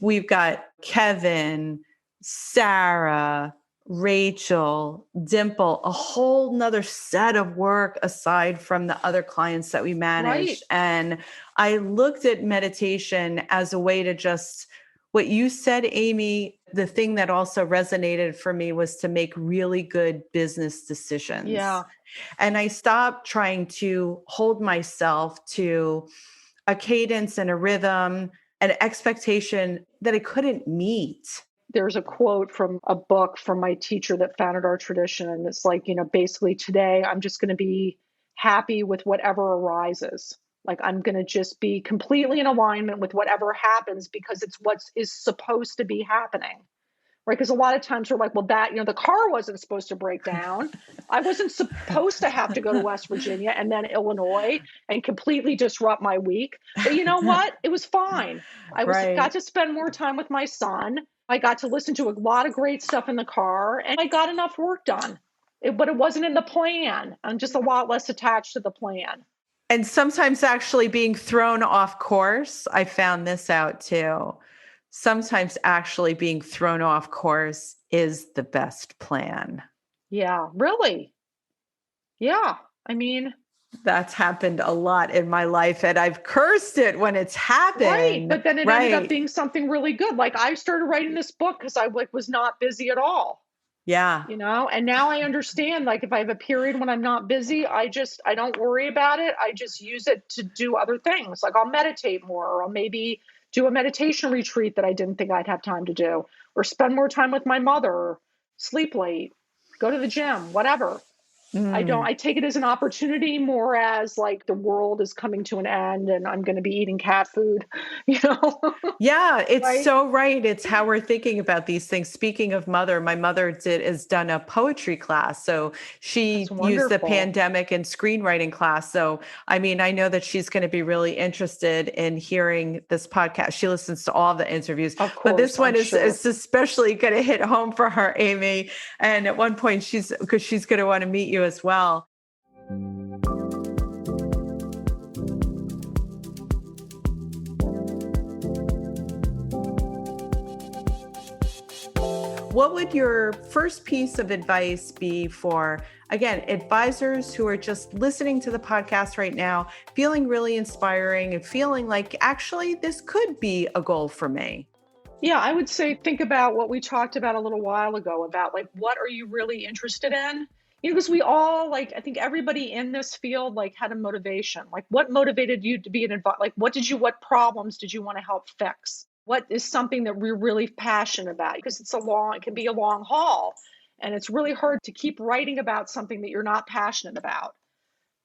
[SPEAKER 4] we've got Kevin, Sarah, Rachel, Dimple, a whole nother set of work aside from the other clients that we manage.
[SPEAKER 3] Right.
[SPEAKER 4] And I looked at meditation as a way to just, what you said, Amy, the thing that also resonated for me was to make really good business decisions.
[SPEAKER 3] Yeah.
[SPEAKER 4] And I stopped trying to hold myself to a cadence and a rhythm, an expectation that I couldn't meet.
[SPEAKER 3] There's a quote from a book from my teacher that founded our tradition. And it's like, basically today I'm just going to be happy with whatever arises. Like I'm going to just be completely in alignment with whatever happens because it's what is supposed to be happening. Right. Because a lot of times we're like, well, the car wasn't supposed to break down. I wasn't supposed to have to go to West Virginia and then Illinois and completely disrupt my week. But you know what? It was fine. Got to spend more time with my son. I got to listen to a lot of great stuff in the car and I got enough work done. But it wasn't in the plan. I'm just a lot less attached to the plan.
[SPEAKER 4] And sometimes actually being thrown off course, I found this out too. Sometimes actually being thrown off course is the best plan.
[SPEAKER 3] Yeah, really. Yeah. I mean,
[SPEAKER 4] that's happened a lot in my life and I've cursed it when it's happened.
[SPEAKER 3] Right. But then it ended up being something really good. Like I started writing this book because I was not busy at all.
[SPEAKER 4] Yeah.
[SPEAKER 3] And now I understand, like if I have a period when I'm not busy, I don't worry about it. I just use it to do other things. Like I'll meditate more, or I'll maybe do a meditation retreat that I didn't think I'd have time to do, or spend more time with my mother, or sleep late, go to the gym, whatever. I take it as an opportunity more as like the world is coming to an end and I'm going to be eating cat food, you know?
[SPEAKER 4] Yeah, it's
[SPEAKER 3] Right?
[SPEAKER 4] so right. It's how we're thinking about these things. Speaking of mother, my mother has done a poetry class. So
[SPEAKER 3] That's
[SPEAKER 4] she used the
[SPEAKER 3] wonderful.
[SPEAKER 4] pandemic and screenwriting class. So, I mean, I know that she's going to be really interested in hearing this podcast. She listens to all the interviews,
[SPEAKER 3] Of
[SPEAKER 4] but this
[SPEAKER 3] course,
[SPEAKER 4] one
[SPEAKER 3] I'm
[SPEAKER 4] is
[SPEAKER 3] sure.
[SPEAKER 4] especially going to hit home for her, Amy. And at one point because she's going to want to meet you as well. What would your first piece of advice be for, again, advisors who are just listening to the podcast right now, feeling really inspiring and feeling like actually this could be a goal for me?
[SPEAKER 3] Yeah, I would say think about what we talked about a little while ago about like what are you really interested in? You know, because we all like I think everybody in this field like had a motivation. Like what motivated you to be an advisor? Like what problems did you want to help fix? What is something that we're really passionate about? Because it can be a long haul. And it's really hard to keep writing about something that you're not passionate about.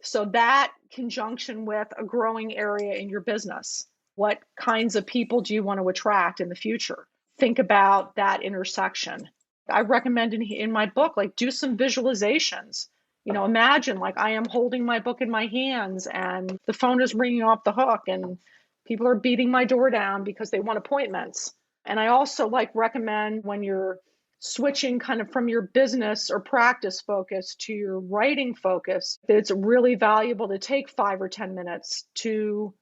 [SPEAKER 3] So that conjunction with a growing area in your business, what kinds of people do you want to attract in the future? Think about that intersection. I recommend in my book, like do some visualizations. You know, imagine like I am holding my book in my hands and the phone is ringing off the hook and people are beating my door down because they want appointments. And I also like recommend when you're switching kind of from your business or practice focus to your writing focus, that it's really valuable to take 5 or 10 minutes to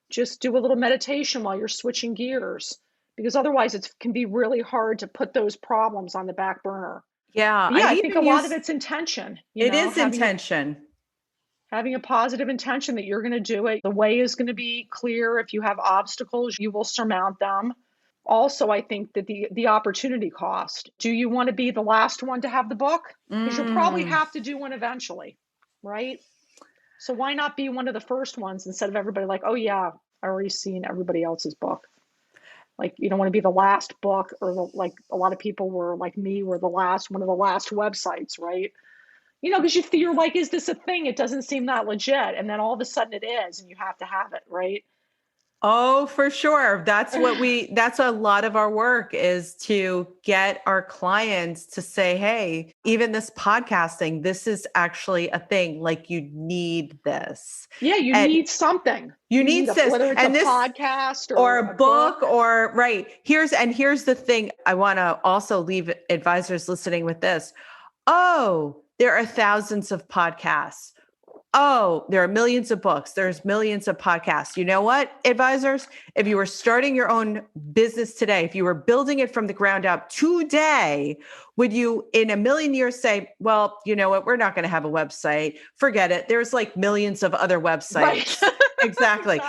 [SPEAKER 3] just do a little meditation while you're switching gears, because otherwise it can be really hard to put those problems on the back burner.
[SPEAKER 4] Yeah,
[SPEAKER 3] But yeah,
[SPEAKER 4] I've
[SPEAKER 3] I think a
[SPEAKER 4] even
[SPEAKER 3] lot of
[SPEAKER 4] used
[SPEAKER 3] it's intention,
[SPEAKER 4] it is intention.
[SPEAKER 3] having a positive intention that you're going to do it. The way is going to be clear. If you have obstacles, you will surmount them. Also, I think that the opportunity cost. Do you want to be the last one to have the book? Because you'll probably
[SPEAKER 4] Mm,
[SPEAKER 3] have to do one eventually, right? So why not be one of the first ones instead of everybody like, oh yeah, I already seen everybody else's book. Like you don't want to be the last book or like a lot of people were like me were one of the last websites, right? You know, because you're like, is this a thing? It doesn't seem that legit. And then all of a sudden it is, and you have to have it, right?
[SPEAKER 4] Oh, for sure. That's a lot of our work is to get our clients to say, hey, even this podcasting, this is actually a thing. Like you need this.
[SPEAKER 3] Yeah, you
[SPEAKER 4] And
[SPEAKER 3] need something.
[SPEAKER 4] you
[SPEAKER 3] You
[SPEAKER 4] need
[SPEAKER 3] need
[SPEAKER 4] this.
[SPEAKER 3] whether it's a
[SPEAKER 4] And this
[SPEAKER 3] podcast
[SPEAKER 4] or
[SPEAKER 3] or
[SPEAKER 4] a
[SPEAKER 3] a book.
[SPEAKER 4] book or right. Here's the thing. I want to also leave advisors listening with this. Oh, there are thousands of podcasts. Oh, there are millions of books. There's millions of podcasts. You know what, advisors? If you were starting your own business today, if you were building it from the ground up today, would you in a million years say, well, you know what? We're not going to have a website. Forget it. There's like millions of other
[SPEAKER 3] Right.
[SPEAKER 4] websites. Exactly.
[SPEAKER 3] Exactly.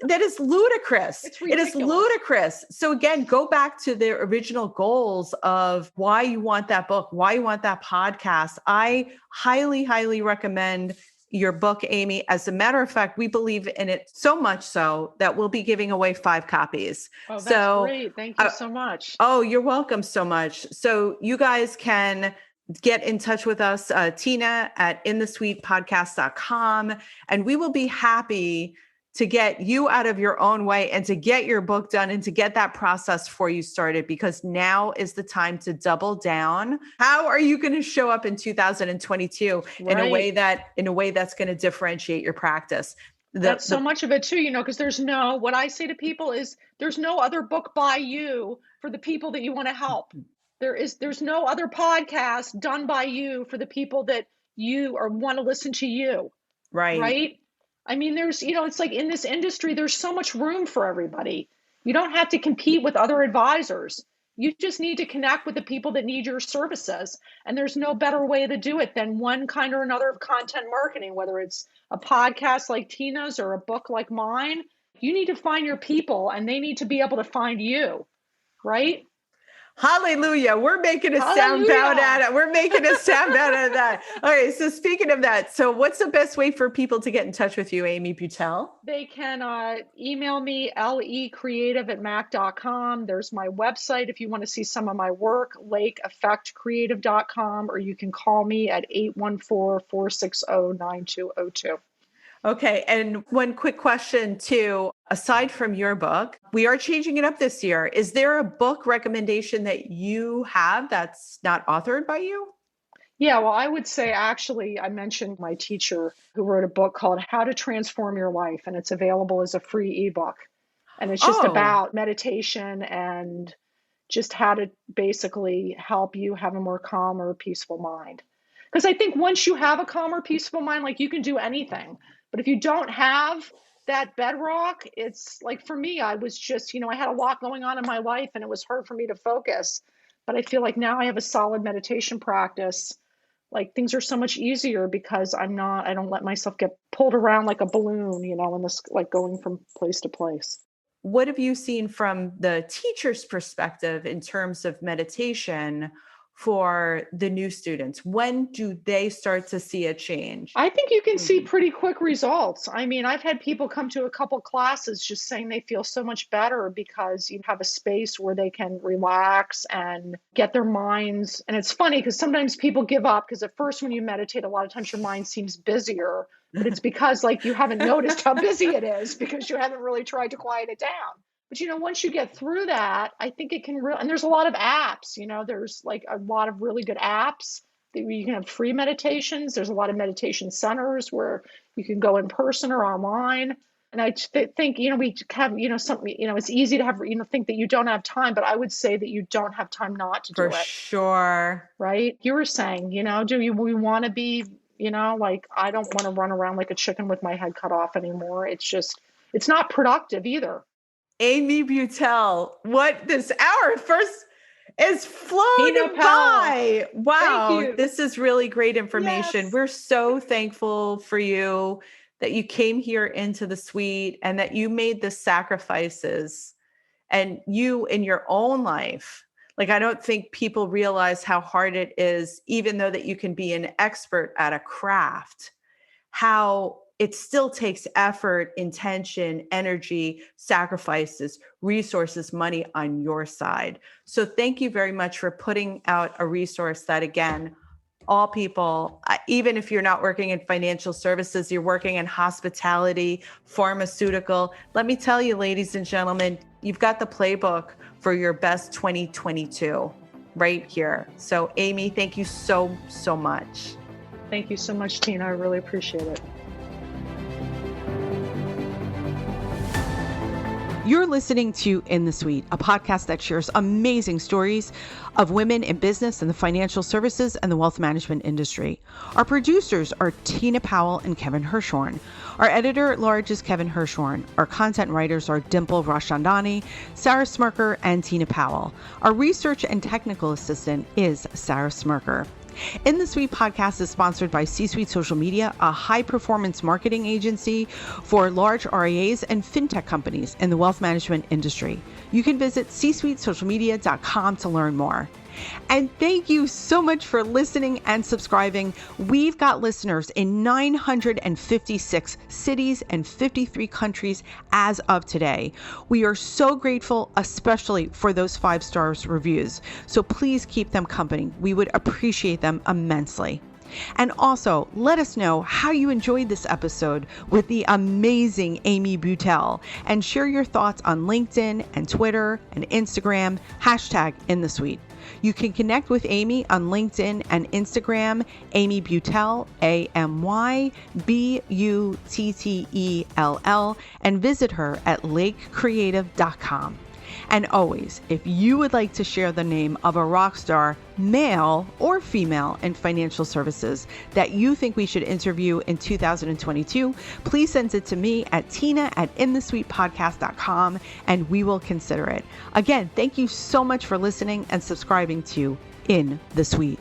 [SPEAKER 4] That is ludicrous.
[SPEAKER 3] It's
[SPEAKER 4] It is
[SPEAKER 3] ridiculous.
[SPEAKER 4] ludicrous. So again, go back to the original goals of why you want that book, why you want that podcast. I highly, highly recommend your book, Amy. As a matter of fact, we believe in it so much so that we'll be giving away 5 copies.
[SPEAKER 3] Oh, that's
[SPEAKER 4] So,
[SPEAKER 3] great. Thank you so much.
[SPEAKER 4] oh, you're welcome so much. So you guys can get in touch with us, Tina at inthesuitepodcast.com, and we will be happy to get you out of your own way and to get your book done and to get that process for you started, because now is the time to double down. How are you going to show up in 2022 in a way that's going to differentiate your practice?
[SPEAKER 3] That's so much of it too, you know, because what I say to people is there's no other book by you for the people that you want to help. There's no other podcast done by you for the people that you or want to listen to you.
[SPEAKER 4] right.
[SPEAKER 3] Right? I mean, it's like in this industry, there's so much room for everybody. You don't have to compete with other advisors. You just need to connect with the people that need your services. And there's no better way to do it than one kind or another of content marketing, whether it's a podcast like Tina's or a book like mine. You need to find your people and they need to be able to find you, right?
[SPEAKER 4] Hallelujah. We're making a sound out out of it. We're making a sound out of that. Okay. So speaking of that, so what's the best way for people to get in touch with you, Amy Butell?
[SPEAKER 3] They can email me, leCreative@mac.com. There's my website if you want to see some of my work, lakeeffectcreative.com, or you can call me at 814-460-9202.
[SPEAKER 4] Okay. And one quick question too, aside from your book, we are changing it up this year. Is there a book recommendation that you have that's not authored by you?
[SPEAKER 3] Yeah, well, I would say actually, I mentioned my teacher who wrote a book called How to Transform Your Life, and it's available as a free ebook. And it's just about meditation and just how to basically help you have a more calmer, peaceful mind. Because I think once you have a calmer, peaceful mind, like you can do anything. But if you don't have that bedrock, it's like for me, I was just, I had a lot going on in my life and it was hard for me to focus. But I feel like now I have a solid meditation practice. Like things are so much easier because I don't let myself get pulled around like a balloon, in this, like going from place to place.
[SPEAKER 4] What have you seen from the teacher's perspective in terms of meditation for the new students? When do they start to see a change?
[SPEAKER 3] I think you can see pretty quick results. I mean, I've had people come to a couple classes just saying they feel so much better because you have a space where they can relax and get their minds. And it's funny because sometimes people give up because at first when you meditate, a lot of times your mind seems busier, but it's because like you haven't noticed how busy it is because you haven't really tried to quiet it down. But, once you get through that, I think it can and there's a lot of apps, there's like a lot of really good apps that you can have free meditations. There's a lot of meditation centers where you can go in person or online. And I think, we have, something, it's easy to have, think that you don't have time, but I would say that you don't have time not to do it.
[SPEAKER 4] For sure.
[SPEAKER 3] Right. You were saying, we want to be, like, I don't want to run around like a chicken with my head cut off anymore. It's not productive either.
[SPEAKER 4] Amy Butell, what this hour first is flown by. Wow. This is really great information. Yes. We're so thankful for you that you came here into the suite and that you made the sacrifices and you in your own life. Like, I don't think people realize how hard it is, even though that you can be an expert at a craft, how it still takes effort, intention, energy, sacrifices, resources, money on your side. So thank you very much for putting out a resource that, again, all people, even if you're not working in financial services, you're working in hospitality, pharmaceutical. Let me tell you, ladies and gentlemen, you've got the playbook for your best 2022 right here. So Amy, thank you so, so much.
[SPEAKER 3] Thank you so much, Tina. I really appreciate it.
[SPEAKER 1] You're listening to In the Suite, a podcast that shares amazing stories of women in business and the financial services and the wealth management industry. Our producers are Tina Powell and Kevin Hirshhorn. Our editor at large is Kevin Hirshhorn. Our content writers are Dimple Rashandani, Sarah Smirker, and Tina Powell. Our research and technical assistant is Sarah Smirker. In the Suite podcast is sponsored by C-Suite Social Media, a high-performance marketing agency for large RIAs and fintech companies in the wealth management industry. You can visit csuitesocialmedia.com to learn more. And thank you so much for listening and subscribing. We've got listeners in 956 cities and 53 countries as of today. We are so grateful, especially for those 5-star reviews. So please keep them company. We would appreciate them immensely. And also, let us know how you enjoyed this episode with the amazing Amy Butell, and share your thoughts on LinkedIn and Twitter and Instagram, #InTheSuite. You can connect with Amy on LinkedIn and Instagram, Amy Butell, AMYBUTTELL, and visit her at lakecreative.com. And always, if you would like to share the name of a rock star, male or female, in financial services that you think we should interview in 2022, please send it to me at tina@inthesuitepodcast.com and we will consider it. Again, thank you so much for listening and subscribing to In the Suite.